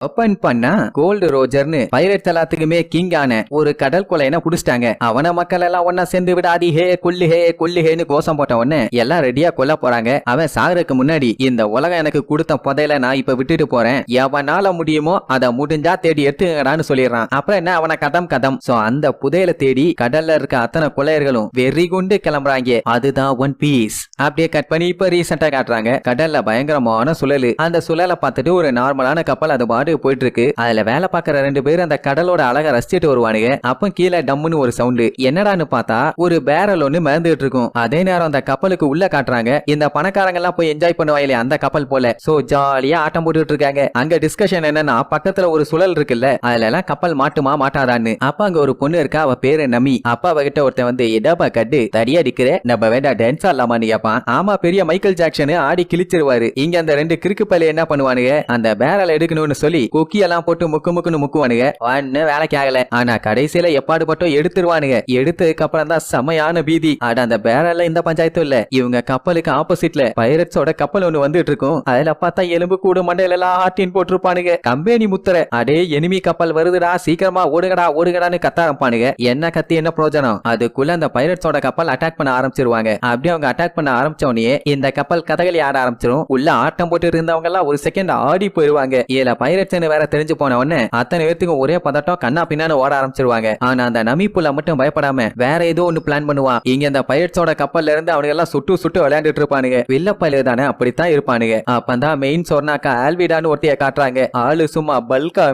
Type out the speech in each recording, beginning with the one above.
Open பண்ணா gold ரோஜர்னு pirates எல்லாத்துக்குமே king ஆன ஒரு கடல் கொலையனை புடிச்சிட்டாங்க. அவன மக்கள் எல்லாம் ஒன்னா சேர்ந்து விடாதி ஹே கொல்லுஹேன்னு கோஷம் போட்ட உடனே எல்லாம் ரெடியா கொல்ல போறாங்க. அவன் சாகறதுக்கு முன்னாடி இந்த உலகம் எனக்கு கொடுத்த புதையில நான் இப்ப விட்டுட்டு போறேன், எவனால முடியுமோ அதை முடிஞ்சா தேடி எடுத்துங்கடான்னு சொல்லிடுறான். அப்புறம் என்ன அவன கதம் சோ அந்த புதையில தேடி கடல்ல இருக்க அத்தனை கொள்ளையர்களும் வெறி குண்டு கிளம்புறாங்க. அதுதான் ஒன் பீஸ். அப்படியே கட் பண்ணி இப்ப ரீசெண்டா காட்டுறாங்க. கடல்ல பயங்கரமான சுழலு. அந்த சுழலை பார்த்துட்டு ஒரு நார்மலான கப்பல் அது பாடு போயிட்டு இருக்கு. அதுல வேலை பார்க்கற 2 பேர் அந்த கடலோட அழகை ரசிச்சுட்டு வருவானுங்க. அப்ப கீழே டம்முன்னு ஒரு சவுண்டு. என்னடான்னு பார்த்தா ஒரு பேரல் ஒண்ணு மிதந்துட்டு இருக்கும். அதே நேரம் அந்த கப்பலுக்கு உள்ள காட்டுறாங்க. இந்த பணக்காரங்க எல்லாம் போய் என்ஜாய் பண்ணுவாங்களே அந்த கப்பல் போல. சோ ஜாலியா ஆட்டம் போட்டுட்டு இருக்காங்க. அங்க டிஸ்கஷன் என்னன்னா, பக்கத்துல ஒரு சுழல் இருக்குல்ல, அதுல எல்லாம் கப்பல் மாட்டுமா மாட்டாதான்னு. அப்ப அங்க ஒரு பொண்ணு இருக்கா, அவ பேரு நமி. அப்பா அவகிட்ட ஒருத்தன் வந்து எடாப்பா கட்டு தடியா அடிக்கிற, நம்ம வேண்டா டான்ஸ் ஆடலாமான்னு கேப்பான். ஆமா, பெரிய மைக்கேல் ஜாக்சன் ஆடி கிழிச்சிருவாரு. இங்க அந்த 2 கிறுக்கு பையல என்ன பண்ணுவானுங்க, அந்த பேரல் எடுக்கணும்னு சொல்லி கொக்கி எல்லாம் போட்டு முக்குன்னு முக்குவானுங்க. ஒன்னு வேலைக்கு ஆகல. ஆனா கடைசியில எப்பாடுபட்டோ எடுத்துருவானுங்க. எடுத்ததுக்கு அப்புறம் தான் செமையான பீதி. ஆட அந்த பேரல்ல இந்த பஞ்சாயத்தும் இல்ல. இவங்க கப்பலுக்கு ஆப்போசிட்ல பைரட்ஸோட கப்பல் ஒண்ணு வந்துட்டு இருக்கும். அதுல பார்த்தா எலும்பு கூடு மண்டையில எல்லாம் ஹார்டின் போட்டிருப்பானுங்க. கம்பெனி முத்திர. அடே எனிமி கப்பல் வருதுடா, சீக்கிரமா ஓடுங்கடான்னு கத்த ஆரம்பிப்பானுங்க. என்ன கத்தி என்ன பிரயோஜனம்? அதுக்குள்ள அந்த பைரட்ஸோட கப்பல் அட்டாக் பண்ண ஆரம்பிச்சிருவாங்க. அப்படியே அவங்க அட்டாக் பண்ண ஆரம்பிச்ச உடனே இந்த கப்பல் கதகளி ஆட ஆரம்பிச்சிரும். உள்ள ஆட்டம் போட்டு இருந்தவங்க எல்லாம் ஒரு செகண்ட் ஆடி போயிருவாங்க. ஏல பைரட்ஸ் வேற தெரிஞ்சு போன உடனே அத்தனை பேத்துக்கும் ஒரே பதட்டம், கண்ணா பின்னான்னு ஓட ஆரம்பிச்சிருவாங்க. ஆனா அந்த நமிப்புல மட்டும் பயப்படாம வேற ஏதோ ஒண்ணு பிளான் பண்ணுவான். இங்க இந்த பைரட்ஸோட கப்பல்ல இருந்து அவனுங்க எல்லாம் சுட்டு விளையாண்டுட்டு இருப்பானுங்க. வில்லப்பையில தானே அப்படித்தான் இருப்பானுங்க. அப்பதான் மெயின் சொர்னாக்கா ஆல்விடான்னு ஒருத்தைய காட்டுறாங்க. ஆளு சும்மா பல்கா.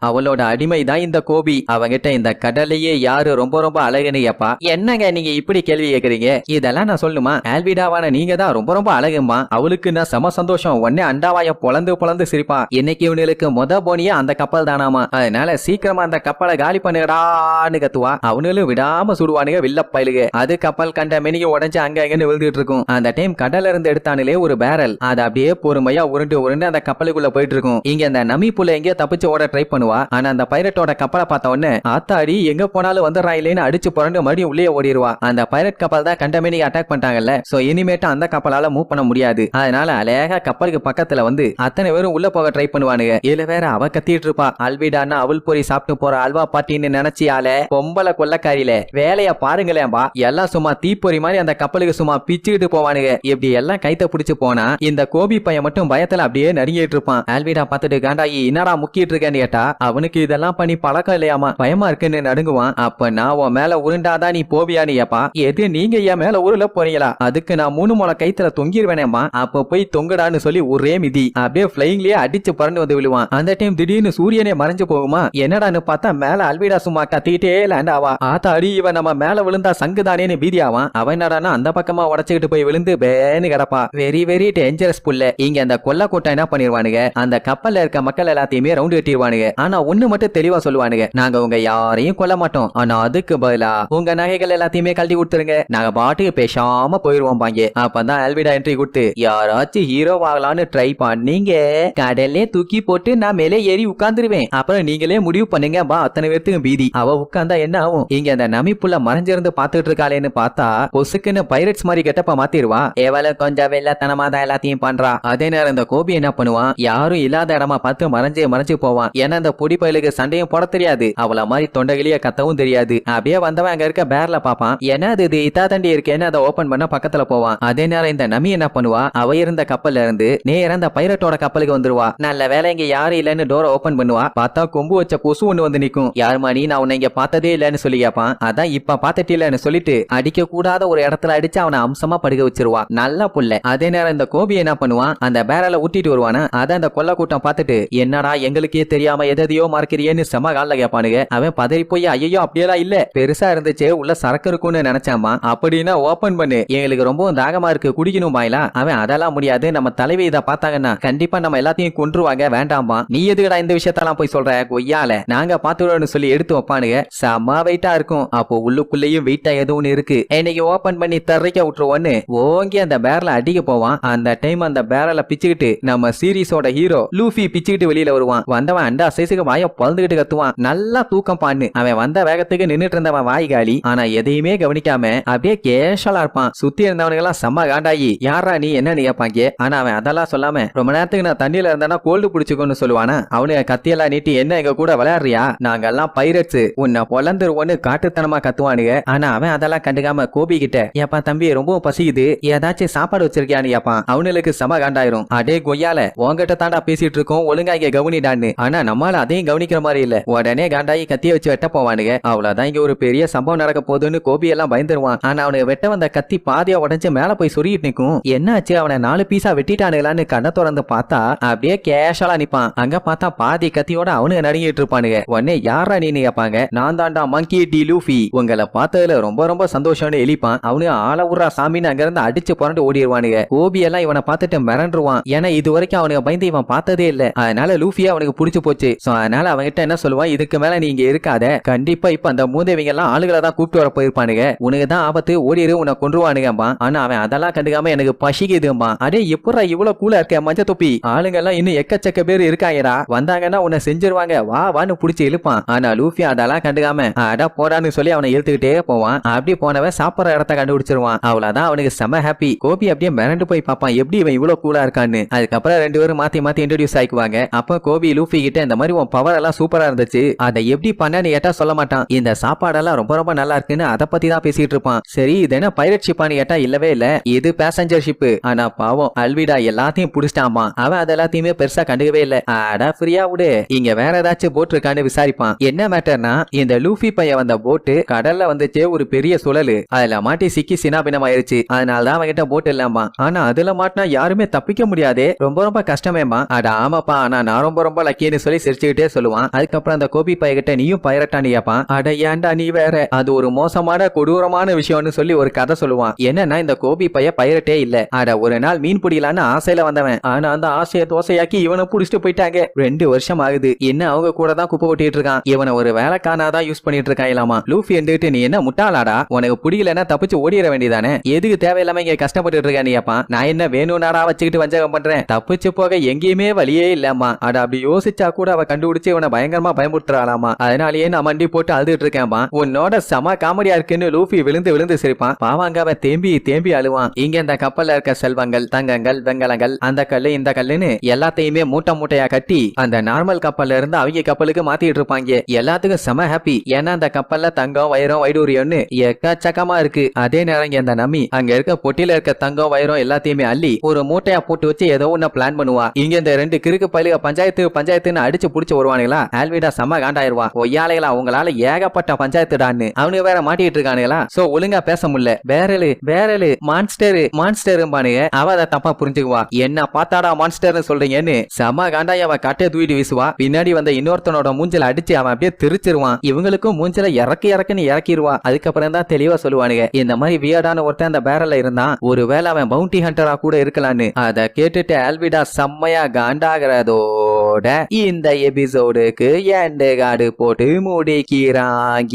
அவளோட அடிமை தான் இந்த கோபி. அவங்கிட்ட இந்த கடலையே யாரு ரொம்ப ரொம்ப அழகுன்னு கேப்பா. என்னங்க நீங்க இப்படி கேள்வி கேக்குறீங்க? இதெல்லாம் நான் சொல்லுமா? ஆல்விடாவான நீங்க தான் ரொம்ப ரொம்ப அழகுமா. அவளுக்கு நான் சம சந்தோஷம். உடனே அண்டாவாய பொழந்து சிரிப்பா. இன்னைக்கு இவனுக்கு மொத போனியா அந்த கப்பல் தானாமா. அதனால சீக்கிரமா அந்த கப்பலை காலி பண்ணுடான்னு கத்துவா. அவனும் விடாம சுடுவானுங்க வில்லப்பயலுக. அது கப்பல் கண்ட மெனிக்கு உடஞ்சு அங்க அங்கன்னு விழுந்துட்டு இருக்கும். அந்த டைம் கடல்ல இருந்து எடுத்தானுலே ஒரு பேரல். அது அப்படியே பொறுமையா உருண்டு அந்த கப்பலுக்குள்ள போயிட்டு இருக்கும். இங்க அந்த நமி புள்ள எங்கேயோ தப்பிச்சு ஓட ட்ரை பண்ணுவா. ஆனா அந்த பைரட்டோட கப்பலை பார்த்த உடனே ஆத்தாடி எங்க போனாலும் வந்துடுறான் இல்லைன்னு அடிச்சு புரண்டு மறுபடியும் உள்ளே ஓடிடுவா. அந்த பைரட் கப்பல் தான் கண்ட மெனிக்கு அட்டாக் பண்ணிட்டாங்கல்ல. சோ இனிமேட்டு அந்த கப்பலால மூவ் பண்ண முடியாது. அதனால அழகா கப்பலுக்கு பக்கத்துல வந்து அத்தனை பேரும் உள்ள போக ட்ரை பண்ணுவானுங்க. இதுல வேற அவ கத்திட்டு இருப்பா. அல்விடான்னா அவள் பொறி சாப்பிட்டு போற அல்வா பாட்டின்னு நினைச்சியால பொம்பளை கொள்ளக்காரியில வேலைய பாருங்களேன்பா. எல்லாம் சும்மா தீப்பொறி மாதிரி அந்த கப்பலுக்கு சும்மா பிச்சுக்கிட்டு போவானுங்க. இப்படி எல்லாம் கைத்த பிடிச்சு போனா இந்த கோபி பையன் மட்டும் பயத்துல அப்படியே நறுங்கிட்டு இருப்பான். ஆல்விடா பார்த்துட்டு காண்டாயி என்னடா முக்கிட்டு இருக்கேன்னு கேட்டா அவனுக்கு இதெல்லாம் பண்ணி பழக்கம் இல்லையாமா, பயமா இருக்குன்னு நடுங்குவான். அப்ப நான் உன் மேல உருண்டாதான் நீ போவியான்னு கேப்பா. எது நீங்க என் மேல உருள போறீங்களா? அதுக்கு நான் 3 முளை கைத்துல தொங்கிருவேனேமா. அப்ப போய் தொங்குடான்னு சொல்லி ஒரே மிதி அப்படியே பிளைங்லயே அடிச்சு பறந்து வந்து விழுவான். அந்த டைம் திடீர்னு சூரியனே மறைஞ்சு போகுமா. என்னடான்னு பார்த்தா மேல அல்விடா சும்மா கத்திக்கிட்டே லேண்ட் ஆவா. ஆத்தாடி இவன் நம்ம மேல விழுந்தா சங்குதானேன்னு பீதி ஆவான். அவன் என்னடானா அந்த பக்கமா உடச்சுக்கிட்டு போய் விழுந்து பேன்னு கிடப்பா. வெரி வெரி டேஞ்சரஸ் புள்ள. இங்க அந்த கொல்ல கூட்டம் என்ன பண்ணிருவானுங்க, அந்த கப்பல்ல இருக்க மக்கள் எல்லாத்தையுமே ரவுண்ட் கட்டிடுவானுங்க. ஆனா ஒண்ணு மட்டும் தெளிவா சொல்லுவானுங்க, நாங்க உங்க யாரையும் கொல்ல மாட்டோம். ஆனா அதுக்கு பதிலா உங்க நகைகள் எல்லாத்தையுமே கழட்டி கொடுத்துருங்க, நாங்க பாட்டுக்கு பேசாம போயிருவோம் பாங்க. அப்பதான் ஆல்விடா என்ட்ரி கொடுத்து யாராச்சும் ஹீரோ ஆகலான்னு ட்ரை பண்ணீங்க, கடல்லே தூக்கி போட்டு நான் மேலே ஏறி உட்கார்ந்துருவேன். அப்புறம் நீங்களே முடிவு பண்ணுங்க பா. அத்தனை பேருக்கு பீதி. அவ உட்கார்ந்தா என்ன ஆகும்? இங்க அந்த நமிப்புள்ள மறைஞ்சிருந்து பாத்துட்டு இருக்காளேன்னு பார்த்தா பொசுக்குன்னு பைரட்ஸ் மாதிரி கெட்டப்ப மாத்திருவா. எவள கொஞ்சம் வெள்ளத்தனமா தான் எல்லாத்தையும் பண்றா. அதே நேரம் இந்த கோபி என்ன பண்ணுவான், யாரும் இல்லாத இடமா பார்த்து மறைஞ்சு போவான். ஏன்னா அந்த பொடி பயலுக்கு சண்டையும் போட தெரியாது, அவள மாதிரி தொண்டைகளிய கத்தவும் தெரியாது. அப்படியே வந்தவன் அங்க இருக்க பேர்ல பாப்பான். ஏன்னா இது இதா தண்டி இருக்கேன்னு அதை ஓபன் பண்ண பக்கத்துல போவான். அதே நேரம் இந்த நமி என்ன பண்ணுவா, அவ இருந்த கப்பல்ல இருந்து நேரா அந்த பைரட்டோட கப்பலுக்கு வந்துருவா. நல்ல வேலை இங்க யாரும் இல்லன்னு டோரை ஓபன் பண்ணுவா. பார்த்தா கொம்பு வச்ச கொசு ஒண்ணு வந்து நிக்கும். யாருமா நீ, நான் உன்னை இங்க பார்த்ததே இல்லன்னு சொல்லி கேப்பான். அதான் இப்ப பாத்துட்டில்லன்னு சொல்லிட்டு அடிக்க கூடாத ஒரு இடத்துல அடிச்சு அவனை அம்சமா படுக்க வச்சிருவா. நல்ல புள்ள. அதே நேரம் இந்த கோபி என்ன பண்ணுவான், அந்த பேரல ஊட்டிட்டு வருவானா. அத அந்த கொல்ல கூட்டம் பார்த்துட்டு என்னடா எங்களுக்கே தெரியாம எதையோ மறக்கிறியேன்னு செம கால்ல கேப்பானுங்க. அவன் பதறி போய் ஐயோ அப்படியெல்லாம் இல்ல, பெருசா இருந்துச்சு உள்ள சரக்கு இருக்கும்னு நினைச்சாமா. அப்படின்னா ஓபன் பண்ணு, எங்களுக்கு ரொம்ப தாகமா இருக்கு குடிக்கணும் பாயிலா. அவன் அதெல்லாம் முடியாது, நம்ம தலைவி இதை பார்த்தாங்கன்னா கண்டிப்பா நம்ம எல்லாத்தையும் கொன்றுவாங்க, வேண்டாமா. நீ எதுக்கடா இந்த விஷயத்தெல்லாம் போய் சொல்ற கொய்யால, நாங்க பாத்துடுவோம்னு சொல்லி எடுத்து வைப்பானுங்க. செம வெயிட்டா இருக்கும். அப்போ உள்ளுக்குள்ளேயும் வெயிட்டா எதுவும் இருக்கு. இன்னைக்கு ஓபன் பண்ணி தரைக்க விட்டுருவோன்னு ஓங்கி அந்த பேரல அடிக்க போவான். அந்த டைம் அந்த பேரல பிச்சுக்கிட்டு நம்ம சீரிஸோட ஹீரோ லூஃபி பிச்சுக்கிட்டு வெளியில வருவான். வந்தவன் அண்டா சைஸுக்கு வாய பொழந்துகிட்டு கத்துவான். நல்லா தூக்கம் பான்னு. அவன் வந்த வேகத்துக்கு நின்னுட்டு இருந்தவன் வாய் காலி. ஆனா எதையுமே கவனிக்காம அப்படியே கேஷலா இருப்பான். சுத்தி இருந்தவனுங்க எல்லாம் செம்ம காண்டாயி யாரா நீ என்ன கேட்பாங்க. ஆனா அவன் அதெல்லாம் சொல்லாம ரொம்ப நேரத்துக்கு நான் தண்ணியில இருந்தானா கோல்டு பிடிச்சுக்கோன்னு ஒண்ணு சொல்லுவானா, அவனுக்கு கத்தியெல்லாம் நீட்டி என்ன எங்க கூட விளையாடுறியா, நாங்கெல்லாம் பைரட்ஸ், உன்னை பொலந்துருவோன்னு காட்டுத்தனமா கத்துவானுங்க. ஆனா அவன் அதெல்லாம் கண்டுக்காம கோபி கிட்ட, ஏப்பா தம்பி ரொம்ப பசிக்குது, ஏதாச்சும் சாப்பாடு வச்சிருக்கியான்னு கேப்பான். அவனுக்கு செம காண்டாயிரும். அடே கொய்யால, உன்கிட்ட தாண்டா பேசிட்டு இருக்கோம், ஒழுங்கா இங்க கவனிடான்னு. ஆனா நம்மால அதையும் கவனிக்கிற மாதிரி இல்ல. உடனே காண்டாயி கத்திய வச்சு வெட்ட போவானுங்க. அவ்வளவுதான், இங்க ஒரு பெரிய சம்பவம் நடக்க போகுதுன்னு கோபி எல்லாம் பயந்துருவான். ஆனா அவனுக்கு வெட்ட வந்த கத்தி பாதியா உடஞ்சு மேல போய் சொருகிட்டு நிக்கும். என்னாச்சு, அவனை 4 பீஸா வெட்டிட்டானுங்களான்னு கண்ணை திறந்து பார்த்தா அப்படியே கேஷலா நிப்பான். அங்க பார்த்தா பாதி கத்தியோட அவனுக்கு நடுங்கிட்டு இருப்பானுங்க. உடனே யாரா நீன்னு கேட்பாங்க. நான் தாண்டா மங்கி டி லூஃபி, உங்களை பார்த்ததுல ரொம்ப ரொம்ப சந்தோஷம்னு எலிப்பான். அவனு ஆள உர்றா சாமின்னு அங்க இருந்து அடிச்சு புரண்டு ஓடிடுவானுங்க. கோபி எல்லாம் இவனை பார்த்துட்டு மிரண்டுருவான். ஏன்னா இது வரைக்கும் அவனுக்கு பயந்து இவன் பார்த்ததே இல்ல. அதனால லூஃபியா அவனுக்கு பிடிச்சு போச்சு. அதனால அவன்கிட்ட என்ன சொல்லுவான், இதுக்கு மேல நீங்க இருக்காத, கண்டிப்பா இப்ப அந்த மூதேவிங்க எல்லாம் ஆளுகளை தான் கூப்பிட்டு வர போயிருப்பானுங்க, உனக்கு தான் ஆபத்து, ஓடிரு, உன்னை கொன்றுவானுங்கம்பா. ஆனா அவன் அதெல்லாம் கண்டுக்காம எனக்கு பசிக்குதும்பா. அடே எப்படா இவ்வளவு கூலா இருக்க மஞ்ச தொப்பி, ஆளுங்க எல்லாம் இன்னும் எக்கச்சக்க பேர் இருக்காங்கடா, வந்தாங்கன்னா உன்னை செஞ்சிருவாங்க, வா வான்னு புடிச்சு இழுப்பான். ஆனா லூஃபி அதெல்லாம் கண்டுக்காம அடா போடான்னு சொல்லி அவனை இழுத்துக்கிட்டே போவான். அப்படி போனவன் சாப்பிட்ற இடத்த கண்டுபிடிச்சிருவான். அவ்வளவுதான், அவனுக்கு செம ஹாப்பி. கோபி அப்படியே மிரண்டு போய் பார்ப்பான், எப்படி இவன் இவ்வளவு கூலா இருக்கான்னு. அதுக்கப்புறம் 2 பேரும் மாத்தி மாத்தி இன்ட்ரோடியூஸ் ஆயிக்குவாங்க. அப்ப கோபி லூஃபி கிட்ட இந்த மாதிரி உன் பவர் எல்லாம் சூப்பரா இருந்துச்சு, அதை எப்படி பண்ணன்னு கேட்டா சொல்ல மாட்டான். இந்த சாப்பாடெல்லாம் ரொம்ப ரொம்ப நல்லா இருக்குன்னு அதை பத்தி தான் பேசிட்டு இருப்பான். சரி இது என்ன பைரட் ஷிப்பான்னு கேட்டா இல்லவே இல்ல, இது பேசஞ்சர் ஷிப். ஆனா பாவம் அல்விடா எல்லாத்தையும் புடிச்சிட்டாமா. அவன் அது எல்லாத்தையுமே பெருசா கண்டுக்கவே இல்ல. அடா ஃப்ரீயா விடு, இங்க வேற ஏதாச்சும் போட் இருக்கான்னு விசாரிப்பான். என்ன மேட்டர்னா, இந்த லூஃபி பையன் வந்த போட்டு கடல்ல வந்துச்சு, ஒரு பெரிய சுழலு, அதுல மாட்டி சிக்கி சினாபினம் ஆயிருச்சு. அதனாலதான் அவன்கிட்ட போட் இல்லாமா. ஆனா அதுல மாட்டினா யாருமே தப்பிக்க முடியாதே, ரொம்ப ரொம்ப கஷ்டமேமா. அட ஆமாப்பா, ஆனா நான் ரொம்ப ரொம்ப லக்கின்னு சொல்லி சிரிச்சுக்கிட்டே சொல்லுவான். அதுக்கப்புறம் அந்த கோபி பையகிட்ட நீயும் பைரட்டான்னு கேப்பான். அட ஏன்டா நீ வேற, அது ஒரு மோசமான கொடூரமான விஷயம்னு சொல்லி ஒரு கதை சொல்லுவான். என்னன்னா இந்த கோபி பைய பைரட்டே இல்ல, அட ஒரு நாள் மீன் பிடிக்கலான்னு ஆசையில வந்தவன். ஆனா அந்த ஆசையை தோசையாக்கி இவனை புடிச்சிட்டு போயிட்டாங்க. 2 வருஷம் ஆகுது, இன்னும் அவங்க கூட தான் குப்பை கொட்டிட்டு இருக்கான். இவனை ஒரு வேலைக்கானாதான் யூஸ் பண்ணிட்டு இருக்கான் இல்லாமா. லூஃபி எந்துட்டு நீ என்ன முட்டாளாடா, உனக்கு பிடிக்கலன்னா தப்பிச்சு ஓடிட வேண்டியதானே, எதுக்கு தேவையில்லாம இங்க கஷ்டப்பட்டு இருக்கான்னு கேப்பான். நான் என்ன வேணும்னாடா வச்சுக்கிட்டு வஞ்சகம் பண்றேன், தப்பிச்சு போக எங்கேயுமே வழியே இல்லாமா. அட அப்படி யோசிச்சா கூட அவ கண்டுபிடிச்சு இவனை பயங்கரமா பயமுறுத்துறாளாமா. அதனாலேயே நான் மண்டி போட்டு அழுதுட்டு இருக்கேன்பா. உன்னோட செம காமெடியா இருக்குன்னு லூஃபி விழுந்து விழுந்து சிரிப்பான். பாவாங்க அவன் தேம்பி தேம்பி அழுவான். இங்க இந்த கப்பல்ல இருக்க செல்வங்கள், தங்கங்கள், வெங்கலங்கள், அந்த கல்லு இந்த கல்லுன்னு எல்லாத்தையுமே மூட்டை மூட்டையா கட்டி அந்த நார்மல் கப்பல்ல இருந்து அவங்க கப்பலுக்கு மாத்திட்டு இருப்பாங்க. எல்லாத்துக்கும் செம ஹாப்பி. ஏன்னா அந்த கப்பல்ல தங்கம், வைரம், வைடூரியம்னு எக்கச்சக்கமா இருக்கு. அதே நேரம் அந்த நம்பி அங்க இருக்க பொட்டியில இருக்க தங்கம், வைரம் எல்லாத்தையுமே அள்ளி ஒரு மூட்டையா போட்டு வச்சு ஏதோ ஒண்ணு பிளான் பண்ணுவா. இங்க இந்த 2 கிறுக்கு பயிலுக பஞ்சாயத்து பஞ்சாயத்துன்னு அடிச்சு புடிச்சு வருவானுங்களா. ஆல்விடா செம காண்டாயிருவா. ஒய்யாலைகளா உங்களால ஏகப்பட்ட பஞ்சாயத்துடான்னு அவனுக்கு வேற மாட்டிட்டு இருக்கானுங்களா. சோ ஒழுங்கா பேச முடியல. வேரலு வேரலு மான்ஸ்டரு மான்ஸ்டரும்பானுங்க. அவ அதை தப்பா புரிஞ்சுக்குவா. என்ன பார்த்தாடா மான்ஸ்டர்னு சொல்றீங்கன்னு செம காண்டாய் அவ கட்டையை தூக்கிட்டு வீசுவா. பின்னாடி வந்த இன்னொருத்தனோட மூஞ்சில அடிச்சு அவன் அப்படியே தெரிச்சிருவான். இவங்களுக்கும் மூஞ்சில இறக்குன்னு இறக்கிடுவா. அதுக்கப்புறம் தான் தெளிவா சொல்லுவானுங்க, இந்த மாதிரி வியர்டான ஒருத்தன் அந்த பேரல்ல இருந்தான், ஒருவேளை அவன் பவுண்டி ஹண்டரா கூட இருக்கலான்னு. அதை கேட்டுட்டு ஆல்விடா செம்மையா காண்டாகிறதோட இந்த எபிசோடுக்கு எண்டு கார்டு போட்டு முடிக்கிறாங்க.